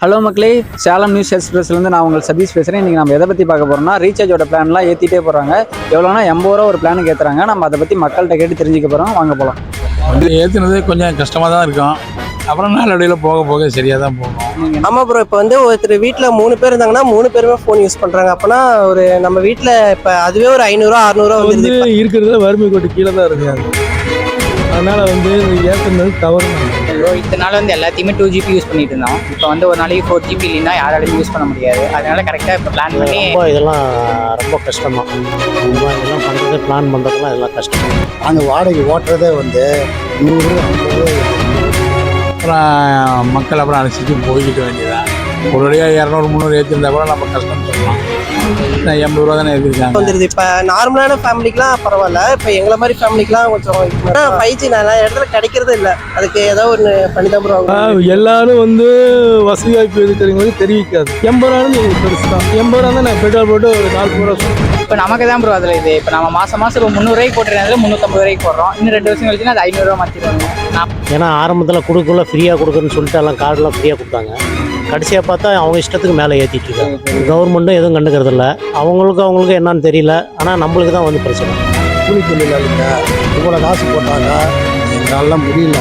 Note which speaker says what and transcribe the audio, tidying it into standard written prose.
Speaker 1: Hello மக்களே, Salem news எக்ஸ்பிரஸ்லேருந்து நான் உங்கள் சதீஷ் பேசுகிறேன். இன்றைக்கி நம்ம எதை பற்றி பார்க்க போகிறோம்னா, ரீசார்ஜோட பிளான்லாம் ஏற்றிட்டே போகிறாங்க. எவ்வளோனா 80 ரூபா ஒரு பிளானுக்கு ஏற்றுறாங்க. நம்ம அதை பற்றி மக்கள்கிட்ட கேட்டு தெரிஞ்சுக்க போகிறோம். வாங்க போகலாம்.
Speaker 2: வந்து ஏற்றுனது கொஞ்சம் கஷ்டமாக தான் இருக்கும். அப்புறம் நாளடைவில் போக போக சரியாக தான் போகும்.
Speaker 3: ஆமாம் ப்ரோ, இப்போ வந்து ஒருத்தர் வீட்டில் 3 பேர் இருந்தாங்கன்னா 3 பேருமே ஃபோன் யூஸ் பண்ணுறாங்க. அப்போனா ஒரு நம்ம வீட்டில் இப்போ அதுவே ஒரு 500 600
Speaker 4: வந்து இருக்கிறதுல வறுமை கோட்டு கீழே தான் இருக்காது. அதனால் வந்து ஏற்றுனது தவறு.
Speaker 5: ப்ரோ இத்தனை நாள் வந்து எல்லாத்தையுமே 2GB யூஸ் பண்ணிட்டு இருந்தோம். இப்போ வந்து ஒரு நாளைக்கு 4GB இல்லைன்னா யாராலையும் யூஸ் பண்ண முடியாது. அதனால கரெக்டாக இப்போ பிளான் பண்ணி
Speaker 6: இதெல்லாம் ரொம்ப கஷ்டமா இதெல்லாம் பண்ணுறது, பிளான் பண்ணுறதுலாம் இதெல்லாம் கஷ்டம்.
Speaker 7: நாங்கள் வாடகை ஓட்டுறதே வந்து 100 50
Speaker 2: அப்புறம் மக்கள் அப்புறம் அனுசரித்து போய்கிட்ட வேண்டியதான். ஒரு வழியாக 200 300 ஏற்றிருந்தா கூட நம்ம கஷ்டம்னு சொல்லலாம். 80 ரூபா தானே ஏற்றிருக்காங்க.
Speaker 3: வந்துடுது. இப்போ நார்மலான ஃபேமிலிக்கெலாம் பரவாயில்ல. இப்போ எங்களை மாதிரி ஃபேமிலிக்கெலாம் கொஞ்சம் 5G நிறைய இடத்துல கிடைக்கிறதே இல்லை. அதுக்கு ஏதோ ஒன்று பண்ணி தான் ப்ரோ.
Speaker 4: எல்லாரும் வந்து வசதி வாய்ப்பு இருக்கிறவங்களுக்கு தெரிவிக்காது. 80 ரூபான்னு எங்களுக்கு பெருசு தான். 80 ரூபா தான் நான் பெட்ரோல் போட்டு ஒரு 4 ரூபா சொல்லுவேன்.
Speaker 5: இப்போ நமக்கு தான் ப்ரோ அதில் இது. இப்போ நம்ம மாதம் இப்போ 300 ரூபாய்க்கு போட்டுருந்ததில் 350 ரூபாய்க்கு போடுறோம். இன்னும் 2 வருஷம் கழிச்சுன்னா அது 500 ரூபா மாற்றிடுவாங்க.
Speaker 6: ஏன்னா ஆரம்பத்தில் கொடுக்கல ஃப்ரீயாக கொடுக்குறேன்னு சொல்லிட்டு எல்லாம் கார்டெலாம் ஃப்ரீயாக கொடுத்தாங்க. கடைசியாக பார்த்தா அவங்க இஷ்டத்துக்கு மேலே ஏற்றிட்டு இருக்காங்க. கவர்மெண்ட்டும் எதுவும் கண்டுக்கிறது இல்லை. அவங்களுக்கு என்னன்னு தெரியல. ஆனால் நம்மளுக்கு தான் வந்து பிரச்சனை.
Speaker 7: கூலி தொழிலாளிங்க இவ்வளோ காசு போட்டாங்க எங்களால் முடியல.